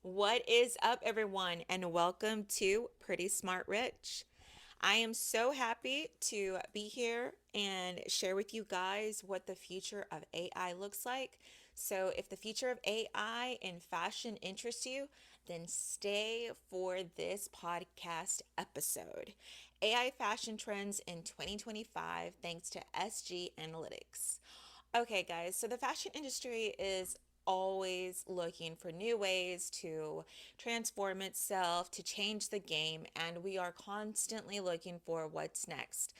What is up, everyone, and welcome to Pretty Smart Rich. I am so happy to be here and share with you guys what the future of AI looks like. So, if the future of AI in fashion interests you, then stay for this podcast episode. AI fashion trends in 2025, thanks to SG Analytics. Okay, guys, so the fashion industry is always looking for new ways to transform itself, to change the game, and we are constantly looking for what's next.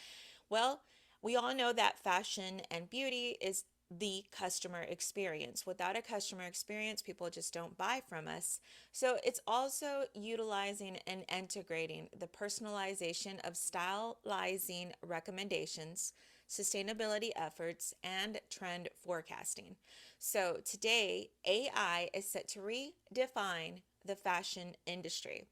Well, we all know that fashion and beauty is the customer experience. Without a customer experience, people just don't buy from us. So it's also utilizing and integrating the personalization of stylizing recommendations, sustainability efforts, and trend forecasting. So today, AI is set to redefine the fashion industry.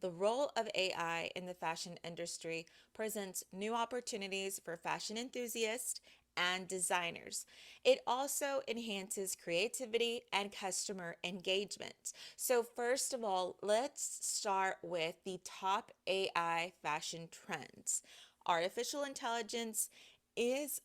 The role of AI in the fashion industry presents new opportunities for fashion enthusiasts and designers. It also enhances creativity and customer engagement. So, first of all, let's start with the top AI fashion trends. Artificial intelligence is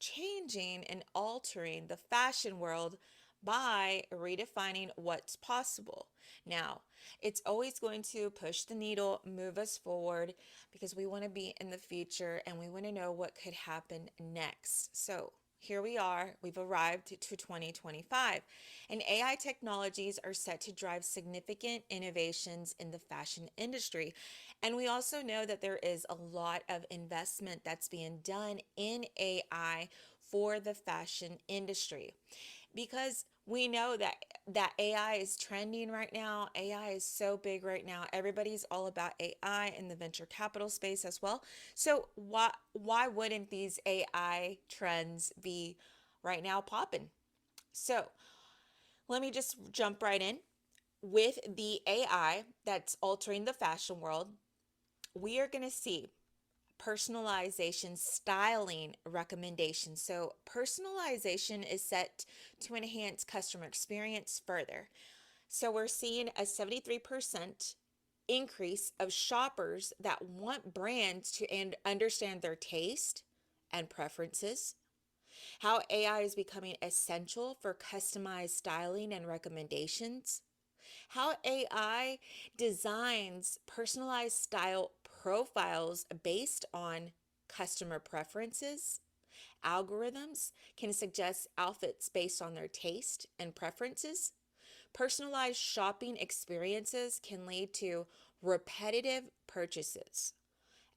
changing and altering the fashion world by redefining what's possible. Now, it's always going to push the needle, move us forward because we want to be in the future and we want to know what could happen next. So, here we are, we've arrived to 2025, and AI technologies are set to drive significant innovations in the fashion industry. And we also know that there is a lot of investment that's being done in AI for the fashion industry because we know that AI is trending right now. AI is so big right now. Everybody's all about AI in the venture capital space as well. So why wouldn't these AI trends be right now popping? So let me just jump right in with the AI that's altering the fashion world. We are going to see personalization, styling recommendations. So, personalization is set to enhance customer experience further. So, we're seeing a 73% increase of shoppers that want brands to understand their taste and preferences. How AI is becoming essential for customized styling and recommendations. How AI designs personalized style profiles based on customer preferences. Algorithms can suggest outfits based on their taste and preferences. Personalized shopping experiences can lead to repetitive purchases,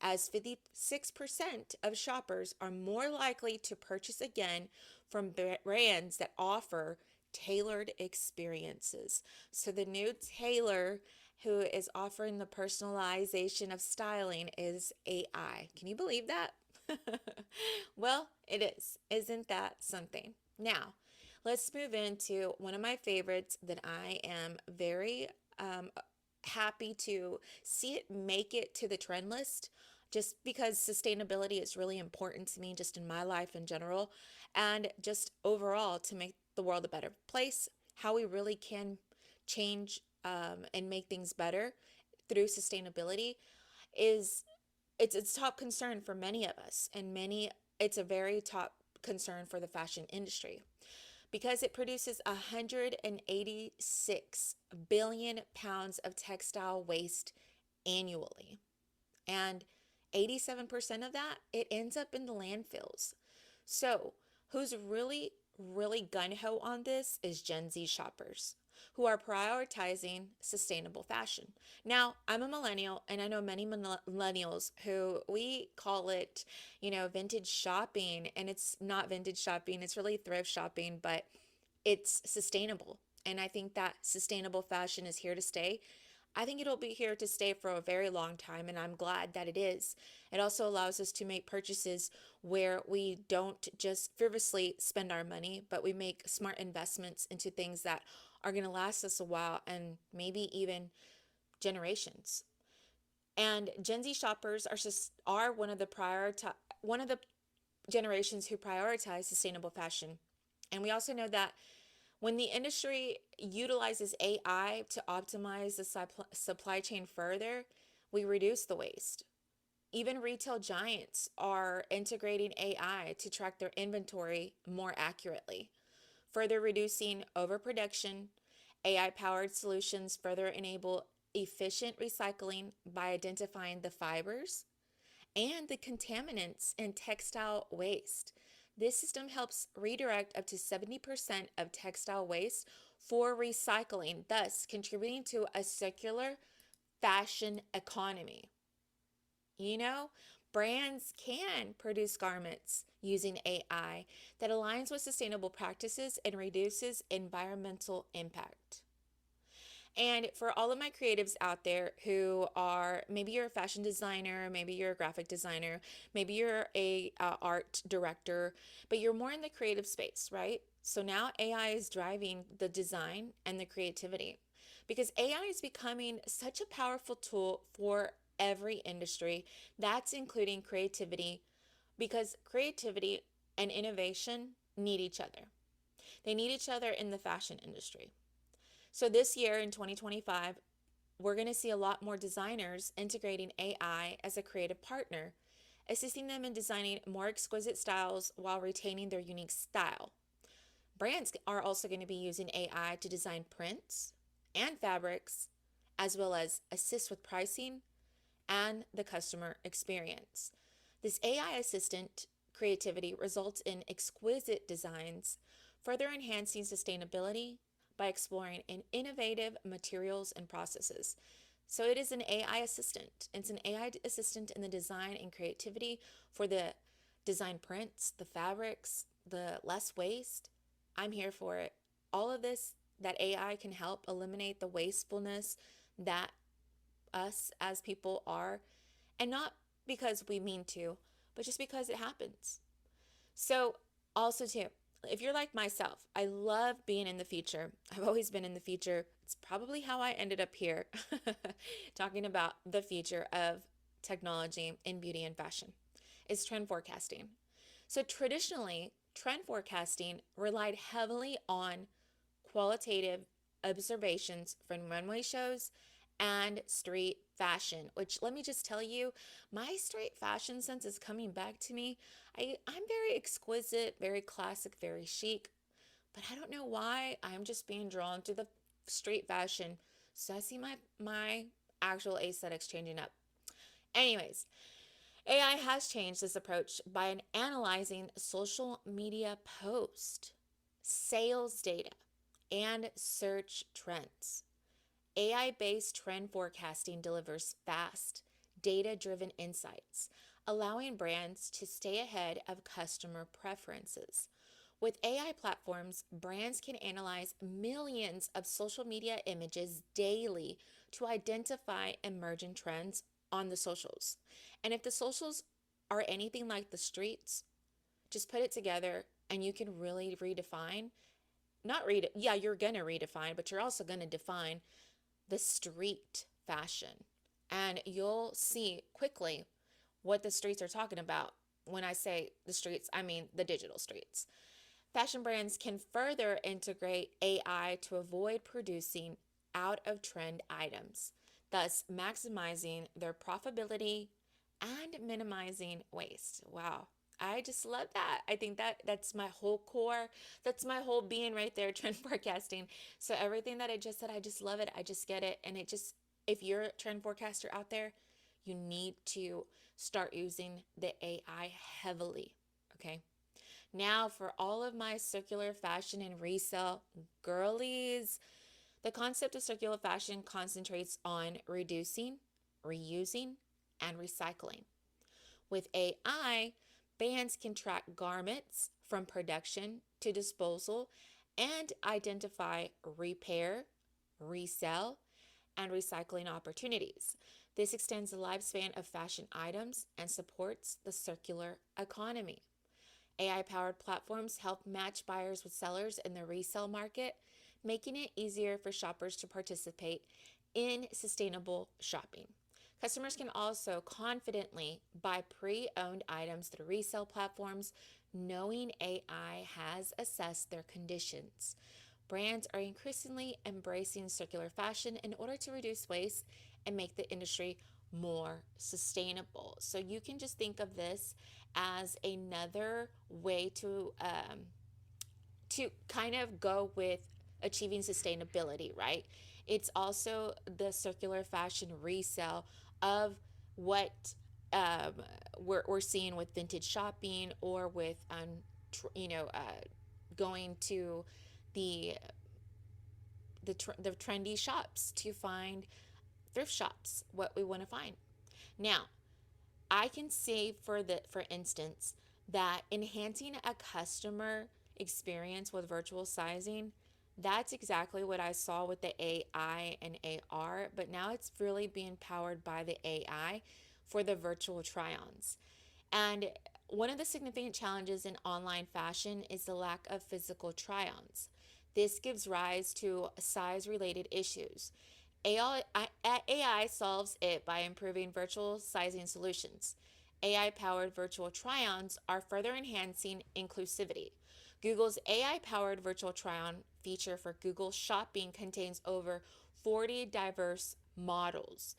as 56% of shoppers are more likely to purchase again from brands that offer tailored experiences. So the new tailor who is offering the personalization of styling is AI. Can you believe that? Well, it is. Isn't that something? Now, let's move into one of my favorites that I am very um, happy to see it make it to the trend list just because sustainability is really important to me just in my life in general and just overall to make the world a better place, how we really can change and make things better through sustainability is it's top concern for many of us, and many it's a very top concern for the fashion industry because it produces 186 billion pounds of textile waste annually. And 87% of that, it ends up in the landfills. So, who's really gun ho on this is Gen Z shoppers who are prioritizing sustainable fashion. Now, I'm a millennial and I know many millennials who we call it, vintage shopping, and it's not vintage shopping, it's really thrift shopping, but it's sustainable. And I think that sustainable fashion is here to stay. I think it'll be here to stay for a very long time, and I'm glad that it is. It also allows us to make purchases where we don't just frivolously spend our money, but we make smart investments into things that are going to last us a while and maybe even generations. And Gen Z shoppers are one of the generations who prioritize sustainable fashion. And we also know that When the industry utilizes AI to optimize the supply chain further, we reduce the waste. Even retail giants are integrating AI to track their inventory more accurately, further reducing overproduction. AI powered solutions further enable efficient recycling by identifying the fibers and the contaminants in textile waste. This system helps redirect up to 70% of textile waste for recycling, thus contributing to a circular fashion economy. You know, brands can produce garments using AI that aligns with sustainable practices and reduces environmental impact. And for all of my creatives out there who are, maybe you're a fashion designer, maybe you're a graphic designer, maybe you're a art director, but you're more in the creative space, right? So now AI is driving the design and the creativity because AI is becoming such a powerful tool for every industry. That's including creativity, because creativity and innovation need each other. They need each other in the fashion industry. So this year in 2025, we're going to see a lot more designers integrating AI as a creative partner, assisting them in designing more exquisite styles while retaining their unique style. Brands are also going to be using AI to design prints and fabrics, as well as assist with pricing and the customer experience. This AI assistant creativity results in exquisite designs, further enhancing sustainability by exploring innovative materials and processes. So it is an AI assistant. It's an AI assistant in the design and creativity for the design prints, the fabrics, the less waste. I'm here for it. All of this, that AI can help eliminate the wastefulness that us as people are, and not because we mean to, but just because it happens. So, also, too, if you're like myself, I love being in the future. I've always been in the future. It's probably how I ended up here talking about the future of technology in beauty and fashion. It's trend forecasting. So, traditionally, trend forecasting relied heavily on qualitative observations from runway shows and street fashion, which, let me just tell you, my street fashion sense is coming back to me. I'm very exquisite, very classic, very chic, but I don't know why I'm just being drawn to the street fashion. So I see my actual aesthetics changing up. Anyways, AI has changed this approach by analyzing social media posts, sales data, and search trends. AI based trend forecasting delivers fast, data driven insights, allowing brands to stay ahead of customer preferences. With AI platforms, brands can analyze millions of social media images daily to identify emerging trends on the socials. And if the socials are anything like the streets, just put it together and you can really redefine, not read, yeah, you're going to redefine, but you're also going to define the street fashion. And you'll see quickly what the streets are talking about. When I say the streets, I mean the digital streets. Fashion brands can further integrate AI to avoid producing out of trend items, thus maximizing their profitability and minimizing waste. Wow. I just love that. I think that's my whole core. That's my whole being right there, trend forecasting. So everything that I just said, I just love it. I just get it. And it just, if you're a trend forecaster out there, you need to start using the AI heavily. Okay. Now, for all of my circular fashion and resale girlies, the concept of circular fashion concentrates on reducing, reusing, and recycling. With AI, brands can track garments from production to disposal and identify repair, resell, and recycling opportunities. This extends the lifespan of fashion items and supports the circular economy. AI powered platforms help match buyers with sellers in the resale market, making it easier for shoppers to participate in sustainable shopping. Customers can also confidently buy pre owned items through resale platforms, knowing AI has assessed their conditions. Brands are increasingly embracing circular fashion in order to reduce waste and make the industry more sustainable. So you can just think of this as another way to kind of go with achieving sustainability, right? It's also the circular fashion resale of what um, we're seeing with vintage shopping or with, going to the the trendy shops to find thrift shops what we want to find. Now, I can say for instance that enhancing a customer experience with virtual sizing, that's exactly what I saw with the AI and AR, but now it's really being powered by the AI for the virtual try-ons. And one of the significant challenges in online fashion is the lack of physical try-ons. This gives rise to size related issues. AI solves it by improving virtual sizing solutions. AI powered virtual try ons are further enhancing inclusivity. Google's AI powered virtual try on feature for Google Shopping contains over 40 diverse models,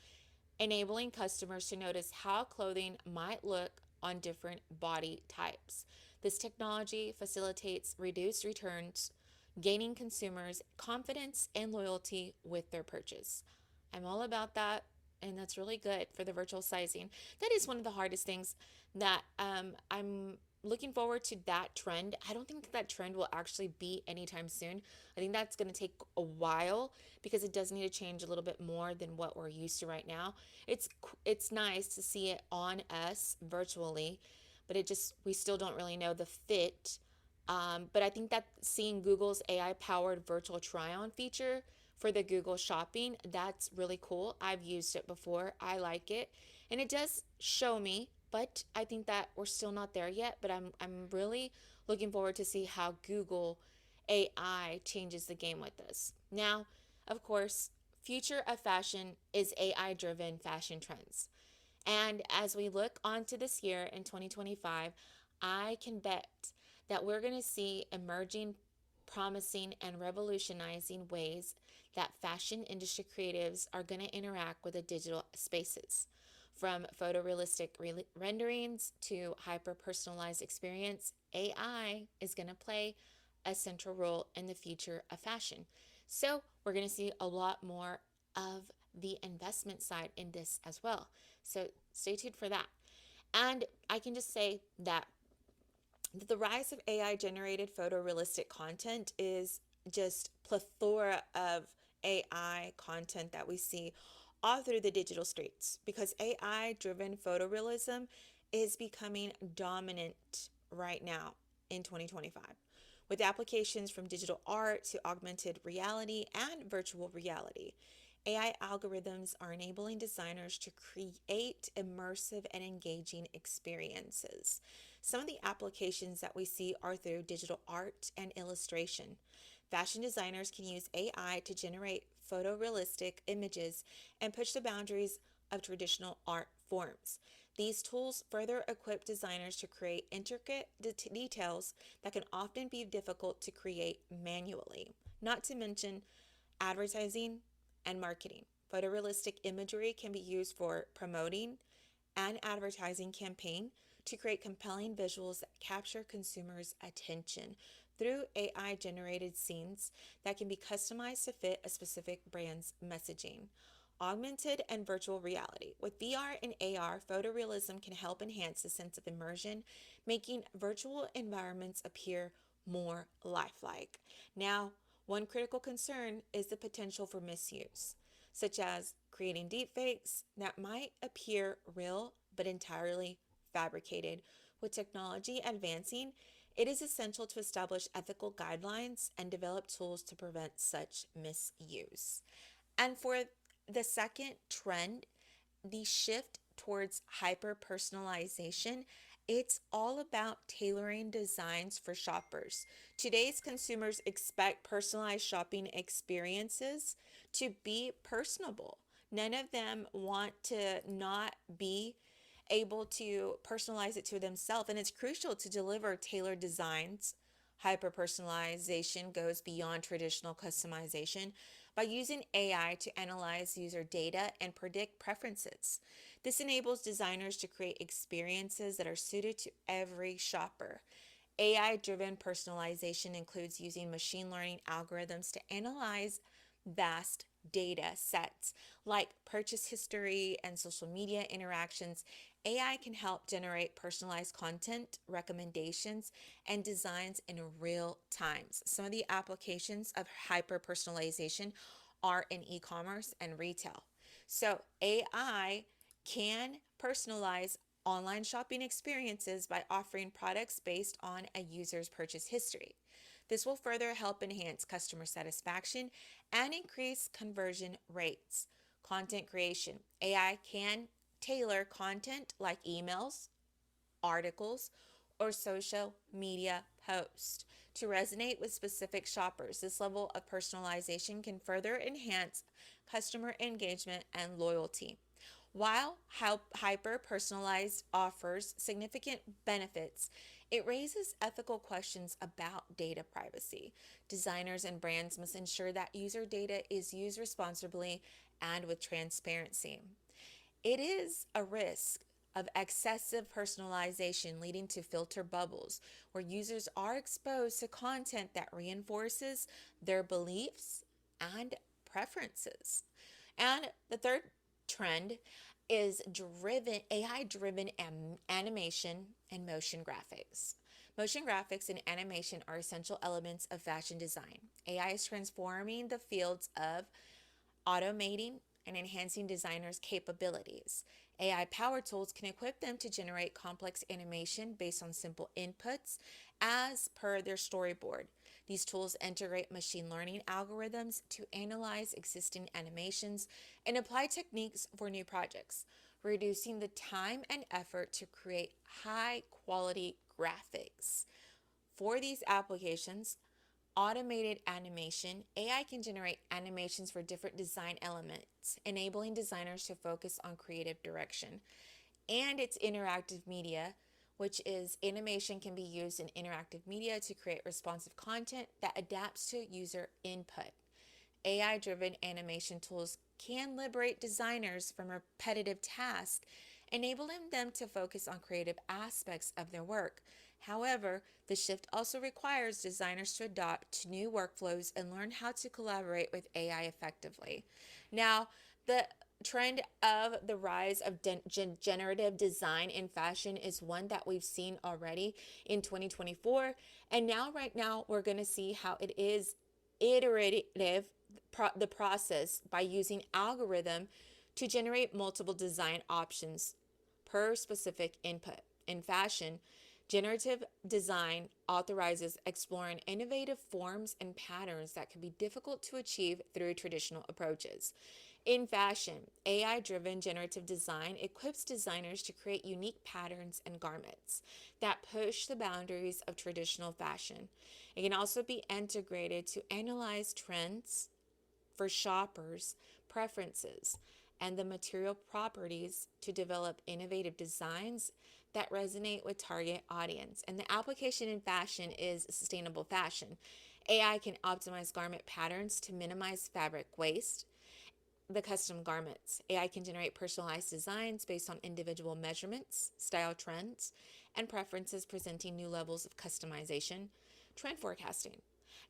enabling customers to notice how clothing might look on different body types. This technology facilitates reduced returns, gaining consumers confidence and loyalty with their purchase. I'm all about that, and that's really good for the virtual sizing. That is one of the hardest things that I'm looking forward to that trend. I don't think that trend will actually be anytime soon. I think that's going to take a while because it does need to change a little bit more than what we're used to right now. It's it's nice to see it on us virtually, but it just we still don't really know the fit. But I think that seeing Google's AI powered virtual try on feature for the Google Shopping, that's really cool. I've used it before. I like it. And it does show me, but I think that we're still not there yet, but I'm really looking forward to see how Google AI changes the game with this. Now, of course, future of fashion is AI driven fashion trends. And as we look onto this year in 2025, I can bet that we're going to see emerging, promising, and revolutionizing ways that fashion industry creatives are going to interact with the digital spaces. From photorealistic renderings to hyper personalized experience, AI is going to play a central role in the future of fashion. So, we're going to see a lot more of the investment side in this as well. So, stay tuned for that. And I can just say that the rise of AI generated photorealistic content is just plethora of AI content that we see all through the digital streets because AI driven photorealism is becoming dominant right now in 2025 with applications from digital art to augmented reality and virtual reality. AI algorithms are enabling designers to create immersive and engaging experiences. Some of the applications that we see are through digital art and illustration. Fashion designers can use AI to generate photorealistic images and push the boundaries of traditional art forms. These tools further equip designers to create intricate details that can often be difficult to create manually. Not to mention advertising and marketing. Photorealistic imagery can be used for promoting and advertising campaign to create compelling visuals that capture consumers' attention through AI generated scenes that can be customized to fit a specific brand's messaging. Augmented and virtual reality. With VR and AR, photorealism can help enhance the sense of immersion, making virtual environments appear more lifelike. Now, one critical concern is the potential for misuse, such as creating deepfakes that might appear real but entirely fabricated. With technology advancing, it is essential to establish ethical guidelines and develop tools to prevent such misuse. And for the second trend, the shift towards hyper personalization, it's all about tailoring designs for shoppers. Today's consumers expect personalized shopping experiences to be personable. None of them want to not be able to personalize it to themselves, and it's crucial to deliver tailored designs Hyper-personalization goes beyond traditional customization by using AI to analyze user data and predict preferences. This enables designers to create experiences that are suited to every shopper. AI driven personalization includes using machine learning algorithms to analyze vast data sets like purchase history and social media interactions. AI can help generate personalized content, recommendations, and designs in real times. Some of the applications of hyper personalization are in e commerce and retail. So, AI can personalize online shopping experiences by offering products based on a user's purchase history. This will further help enhance customer satisfaction and increase conversion rates. Content creation. AI can tailor content like emails, articles, or social media posts to resonate with specific shoppers. This level of personalization can further enhance customer engagement and loyalty. While hyper personalized offers significant benefits, it raises ethical questions about data privacy. Designers and brands must ensure that user data is used responsibly and with transparency. It is a risk of excessive personalization leading to filter bubbles where users are exposed to content that reinforces their beliefs and preferences. And the third trend is driven AI driven animation and motion graphics. Motion graphics and animation are essential elements of fashion design. AI is transforming the fields of automating and enhancing designers' capabilities. AI powered tools can equip them to generate complex animation based on simple inputs as per their storyboard. These tools integrate machine learning algorithms to analyze existing animations and apply techniques for new projects, reducing the time and effort to create high quality graphics. For these applications, automated animation, AI can generate animations for different design elements, enabling designers to focus on creative direction. And it's interactive media, which is animation can be used in interactive media to create responsive content that adapts to user input. AI driven animation tools can liberate designers from repetitive tasks, enabling them to focus on creative aspects of their work. However, the shift also requires designers to adopt to new workflows and learn how to collaborate with AI effectively. Now, the trend of the rise of generative design in fashion is one that we've seen already in 2024. And now, right now, we're going to see how it is iterative, the process by using algorithm to generate multiple design options per specific input. In fashion, generative design authorizes exploring innovative forms and patterns that can be difficult to achieve through traditional approaches. In fashion, AI driven generative design equips designers to create unique patterns and garments that push the boundaries of traditional fashion. It can also be integrated to analyze trends for shoppers' preferences and the material properties to develop innovative designs that resonate with target audience. And the application in fashion is sustainable fashion. AI can optimize garment patterns to minimize fabric waste. The custom garments. AI can generate personalized designs based on individual measurements, style trends, and preferences, presenting new levels of customization. Trend forecasting.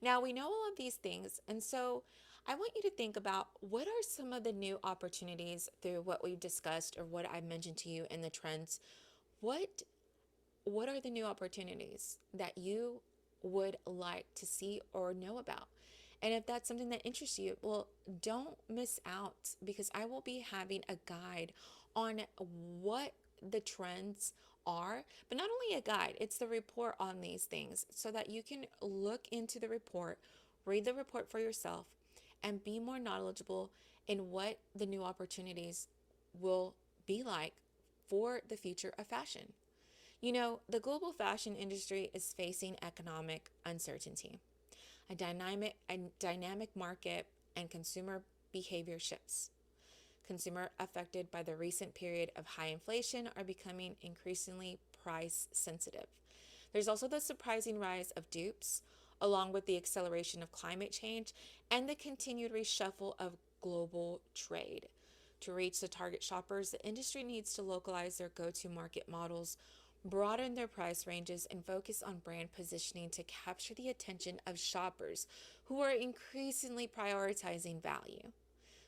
Now, we know all of these things, and so I want you to think about what are some of the new opportunities through what we've discussed or what I mentioned to you in the trends. What what are the new opportunities that you would like to see or know about? And if that's something that interests you, well, don't miss out because I will be having a guide on what the trends are, but not only a guide, it's the report on these things so that you can look into the report, read the report for yourself, and be more knowledgeable in what the new opportunities will be like for the future of fashion. You know, the global fashion industry is facing economic uncertainty, a dynamic market, and consumer behavior shifts. Consumers affected by the recent period of high inflation are becoming increasingly price sensitive. There's also the surprising rise of dupes, along with the acceleration of climate change and the continued reshuffle of global trade. To reach the target shoppers, the industry needs to localize their go to market models, broaden their price ranges, and focus on brand positioning to capture the attention of shoppers who are increasingly prioritizing value.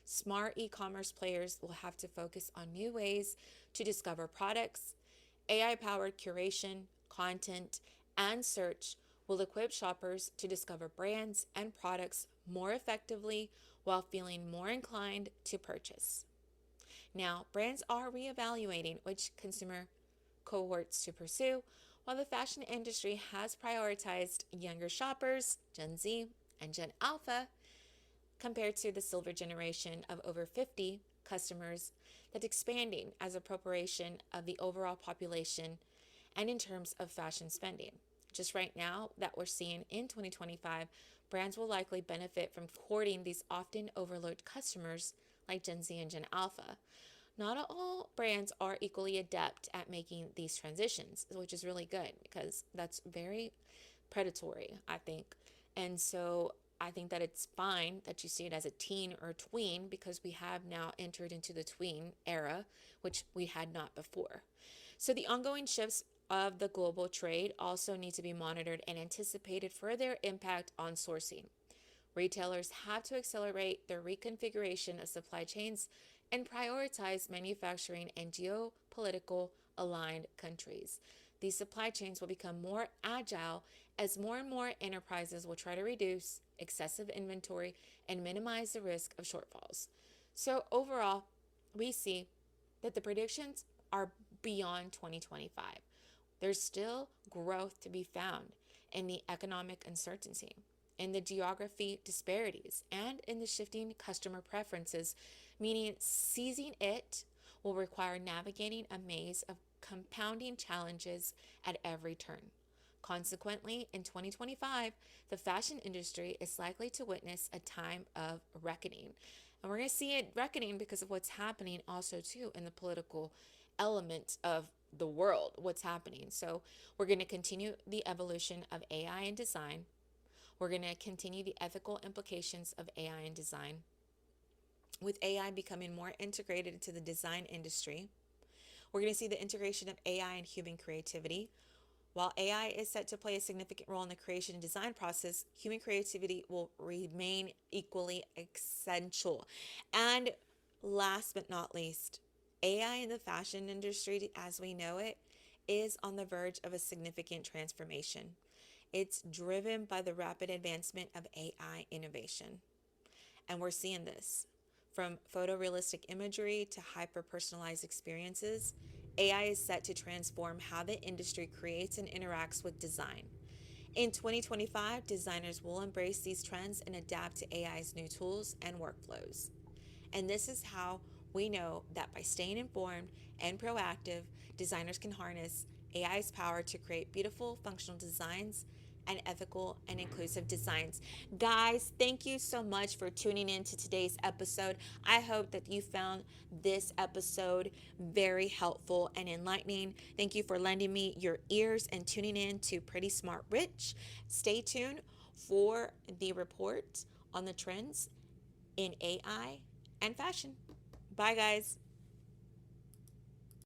Smart e commerce players will have to focus on new ways to discover products. AI powered curation, content, and search will equip shoppers to discover brands and products more effectively while feeling more inclined to purchase. Now, brands are reevaluating which consumer cohorts to pursue, while the fashion industry has prioritized younger shoppers, Gen Z, and Gen Alpha, compared to the silver generation of over 50 customers that's expanding as a proportion of the overall population and in terms of fashion spending. Just right now that we're seeing in 2025, brands will likely benefit from courting these often overlooked customers like Gen Z and Gen Alpha. Not all brands are equally adept at making these transitions, which is really good because that's very predatory, I think. And so I think that it's fine that you see it as a teen or tween because we have now entered into the tween era, which we had not before. So the ongoing shifts of the global trade also need to be monitored and anticipated for their impact on sourcing. Retailers have to accelerate their reconfiguration of supply chains and prioritize manufacturing in geopolitical aligned countries. These supply chains will become more agile as more and more enterprises will try to reduce excessive inventory and minimize the risk of shortfalls. So, overall, we see that the predictions are beyond 2025. There's still growth to be found in the economic uncertainty, in the geography disparities, and in the shifting customer preferences, meaning seizing it will require navigating a maze of compounding challenges at every turn. Consequently, in 2025, the fashion industry is likely to witness a time of reckoning. And we're going to see it reckoning because of what's happening also too in the political element of the world, what's happening. So we're going to continue the evolution of AI in design. We're going to continue the ethical implications of AI in design, with AI becoming more integrated into the design industry. We're going to see the integration of AI and human creativity. While AI is set to play a significant role in the creation and design process, human creativity will remain equally essential. And last but not least, AI in the fashion industry as we know it is on the verge of a significant transformation. It's driven by the rapid advancement of AI innovation. And we're seeing this from photorealistic imagery to hyper personalized experiences. AI is set to transform how the industry creates and interacts with design. In 2025, designers will embrace these trends and adapt to AI's new tools and workflows. And this is how we know that by staying informed and proactive, designers can harness AI's power to create beautiful, functional designs and ethical and inclusive designs. Guys, thank you so much for tuning in to today's episode. I hope that you found this episode very helpful and enlightening. Thank you for lending me your ears and tuning in to Pretty Smart Rich. Stay tuned for the report on the trends in AI and fashion. Bye, guys.